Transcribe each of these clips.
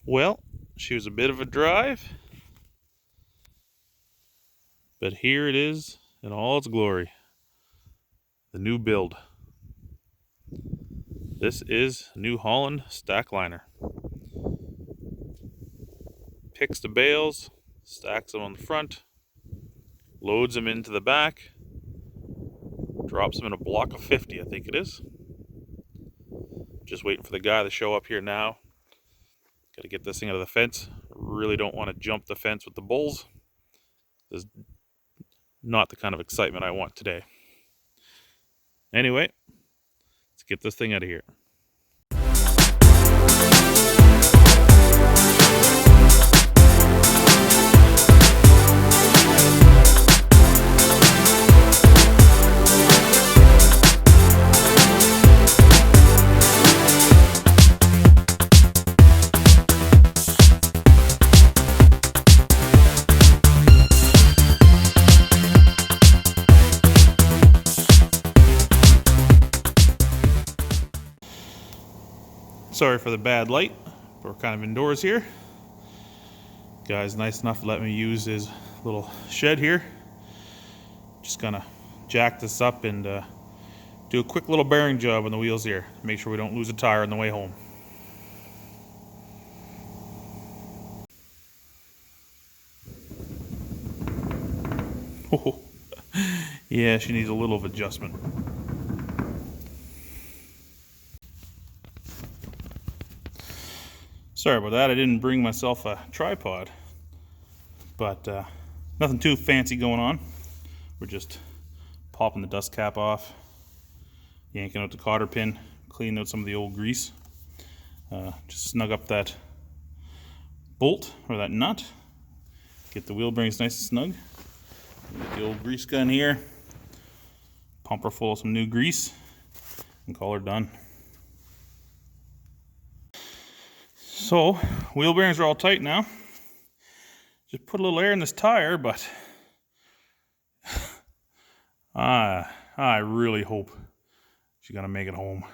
Well, she was a bit of a drive, but here it is in all its glory. The new build. This is New Holland Stackliner. Picks the bales, stacks them on the front, loads them into the back, drops them in a block of 50, I think it is. Just waiting for the guy to show up here now. Gotta get this thing out of the fence. Really don't want to jump the fence with the bulls. This is not the kind of excitement I want today. Anyway, let's get this thing out of here. Sorry for the bad light, but we're kind of indoors here. Guy's nice enough to let me use his little shed here. Just gonna jack this up and do a quick little bearing job on the wheels here. Make sure we don't lose a tire on the way home. Oh, yeah, she needs a little of adjustment. Sorry about that, I didn't bring myself a tripod, but nothing too fancy going on. We're just popping the dust cap off, yanking out the cotter pin, cleaning out some of the old grease. Just snug up that bolt or that nut, get the wheel bearings nice and snug. Get the old grease gun here, pump her full of some new grease, and call her done. So, wheel bearings are all tight now. Just put a little air in this tire, but I really hope she's gonna make it home.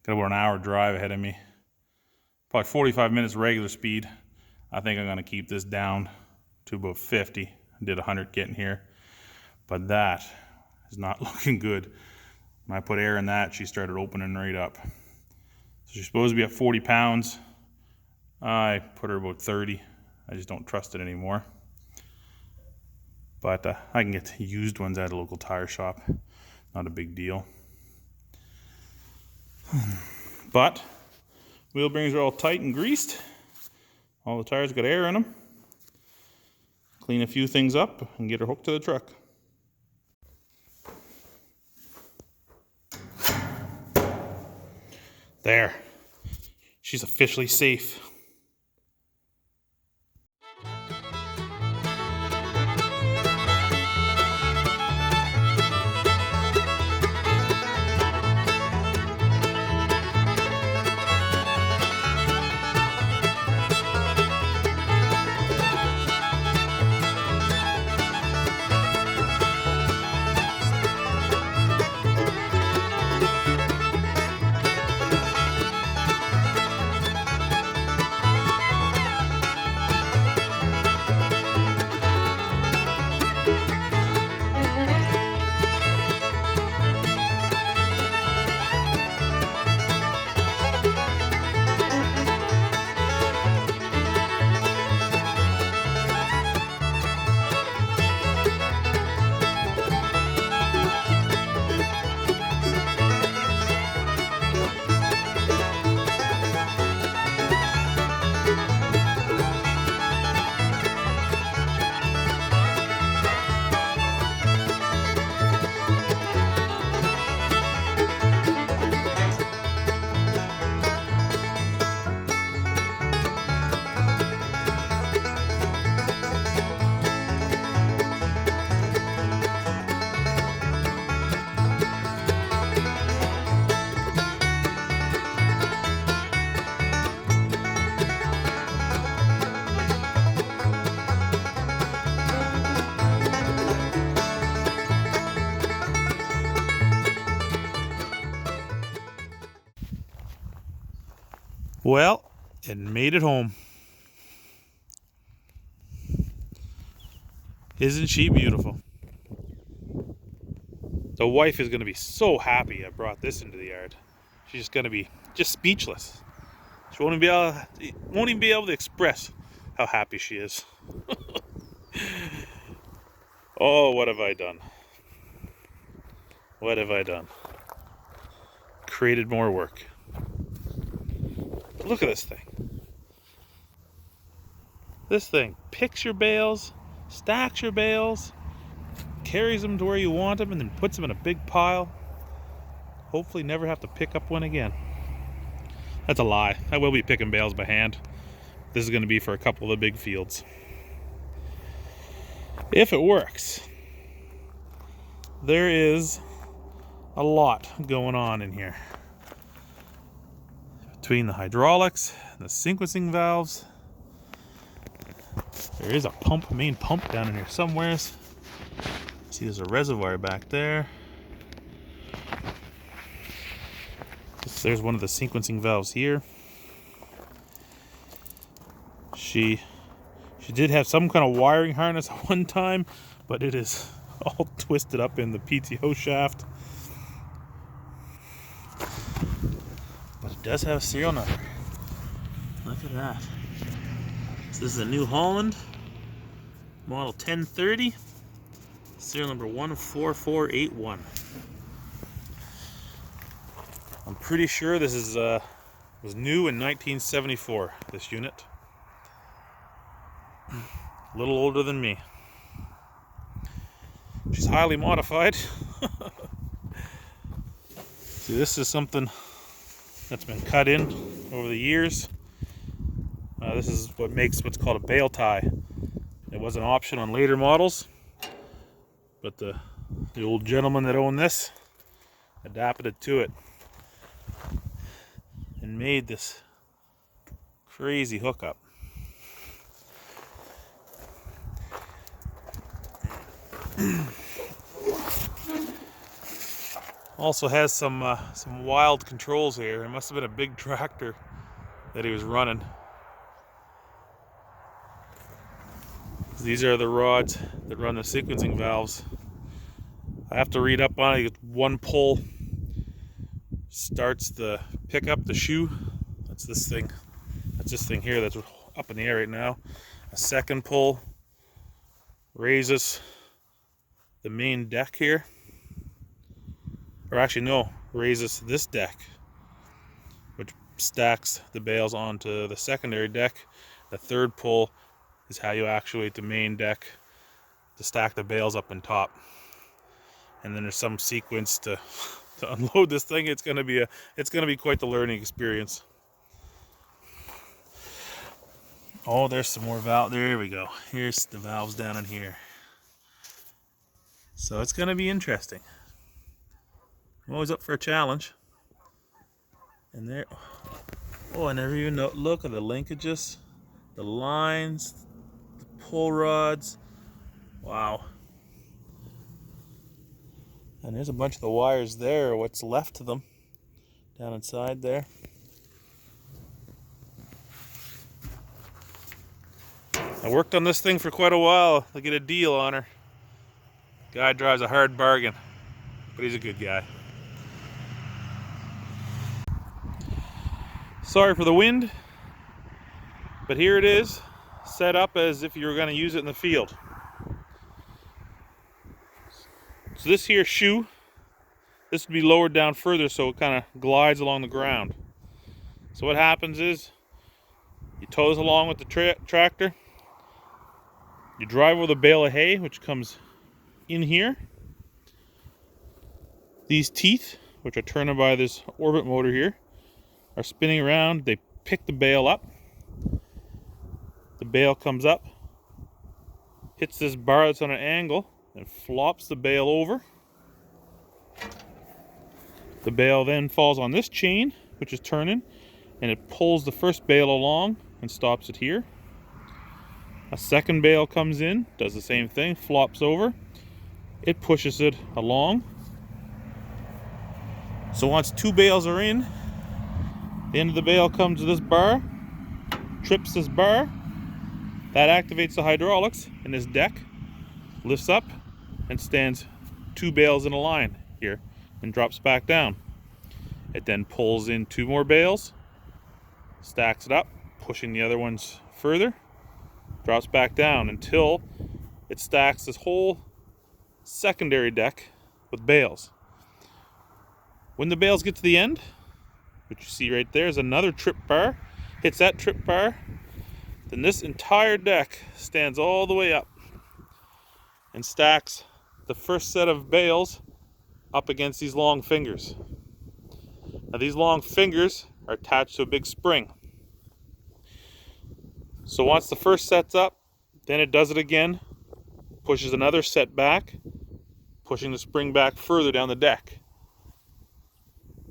Got about an hour drive ahead of me. Probably 45 minutes regular speed. I think I'm gonna keep this down to about 50. I did 100 getting here, but that is not looking good. When I put air in that, she started opening right up. So she's supposed to be at 40 pounds. I put her about 30. I just don't trust it anymore. But I can get used ones at a local tire shop. Not a big deal. But wheel bearings are all tight and greased. All the tires got air in them. Clean a few things up and get her hooked to the truck. There. She's officially safe. Well, and made it home. Isn't she beautiful? The wife is going to be so happy I brought this into the yard. She's going to be just speechless. She won't even be able to express how happy she is. Oh, what have I done? What have I done? Created more work. Look at this thing. This thing picks your bales, stacks your bales, carries them to where you want them, and then puts them in a big pile. Hopefully never have to pick up one again. That's a lie. I will be picking bales by hand. This is going to be for a couple of the big fields. If it works. There is a lot going on in here. Between the hydraulics and the sequencing valves. There is a main pump down in here somewhere. See, there's a reservoir back there. There's one of the sequencing valves here. She did have some kind of wiring harness at one time, but it is all twisted up in the PTO shaft. But it does have a serial number. Look at that. So this is a new Holland, model 1030, serial number 14481. I'm pretty sure this is was new in 1974, this unit. A little older than me. She's highly modified. See, this is something that's been cut in over the years. This is what makes what's called a bale tie. It was an option on later models, but the old gentleman that owned this adapted it to it and made this crazy hookup. Also has some wild controls here. It must have been a big tractor that he was running. These are the rods that run the sequencing valves. I have to read up on it. One pull starts the pick up the shoe. That's this thing. That's this thing here that's up in the air right now. A second pull raises the main deck here. Or actually no, raises this deck, which stacks the bales onto the secondary deck. The third pull is how you actuate the main deck to stack the bales up on top. And then there's some sequence to unload this thing. It's gonna be quite the learning experience. Oh, there's some more valve. There we go. Here's the valves down in here. So it's gonna be interesting. I'm always up for a challenge. And there, oh, I never even look at the linkages, the lines, the pull rods. Wow. And there's a bunch of the wires there, what's left of them, down inside there. I worked on this thing for quite a while to get a deal on her. Guy drives a hard bargain, but he's a good guy. Sorry for the wind, but here it is, set up as if you were going to use it in the field. So this here shoe, this would be lowered down further so it kind of glides along the ground. So what happens is, you tow this along with the tractor, you drive over the bale of hay, which comes in here. These teeth, which are turning by this orbit motor here, are spinning around. They pick the bale up. The bale comes up, hits this bar that's on an angle, and flops the bale over. The bale then falls on this chain, which is turning, and it pulls the first bale along and stops it here. A second bale comes in, does the same thing, flops over. It pushes it along. So once two bales are in, the end of the bale comes to this bar, trips this bar. That activates the hydraulics, and this deck lifts up and stands 2 bales in a line here and drops back down. It then pulls in 2 more bales, stacks it up, pushing the other ones further, drops back down until it stacks this whole secondary deck with bales. When the bales get to the end, which you see right there is another trip bar, hits that trip bar, then this entire deck stands all the way up and stacks the first set of bales up against these long fingers. Now these long fingers are attached to a big spring. So once the first set's up, then it does it again, pushes another set back, pushing the spring back further down the deck.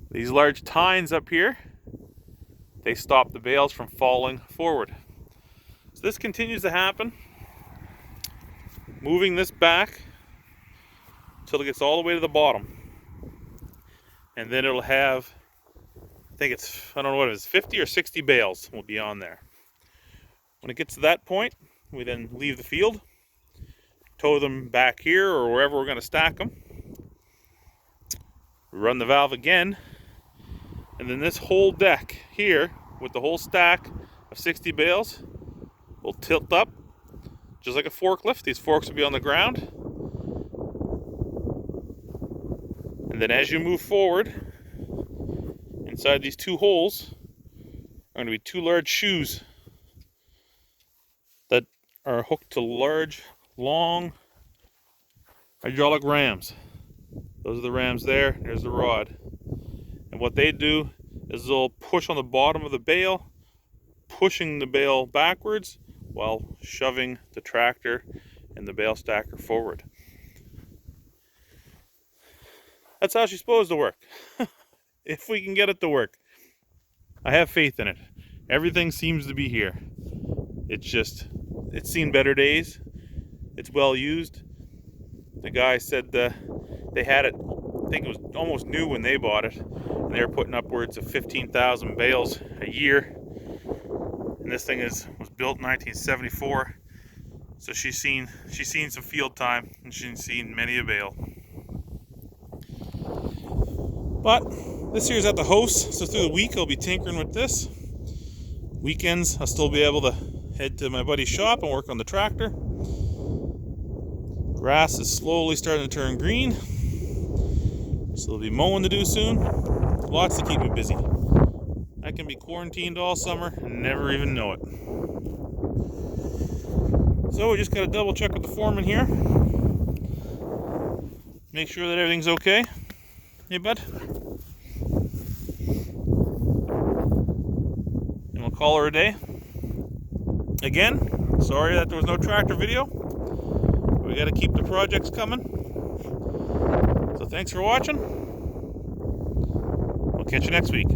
These large tines up here, they stop the bales from falling forward. So this continues to happen, moving this back until it gets all the way to the bottom. And then it'll have, I don't know what it is, 50 or 60 bales will be on there. When it gets to that point, we then leave the field, tow them back here or wherever we're going to stack them. We run the valve again, and then this whole deck here with the whole stack of 60 bales will tilt up just like a forklift. These forks will be on the ground. And then as you move forward, inside these 2 holes are going to be 2 large shoes that are hooked to large, long hydraulic rams. Those are the rams there. There's the rod. And what they do is they'll push on the bottom of the bale, pushing the bale backwards while shoving the tractor and the bale stacker forward. That's how she's supposed to work. If we can get it to work. I have faith in it. Everything seems to be here. It's seen better days. It's well used. The guy said they had it, I think it was almost new when they bought it, and they were putting upwards of 15,000 bales a year. And this thing was built in 1974, so she's seen some field time, and she's seen many a bale. But this year's at the house, so through the week I'll be tinkering with this. Weekends I'll still be able to head to my buddy's shop and work on the tractor. Grass is slowly starting to turn green, so there'll be mowing to do soon. Lots to keep me busy. I can be quarantined all summer and never even know it. So we just got to double check with the foreman here. Make sure that everything's okay. Hey, bud. And we'll call her a day. Again, sorry that there was no tractor video. We got to keep the projects coming. So thanks for watching. We'll catch you next week.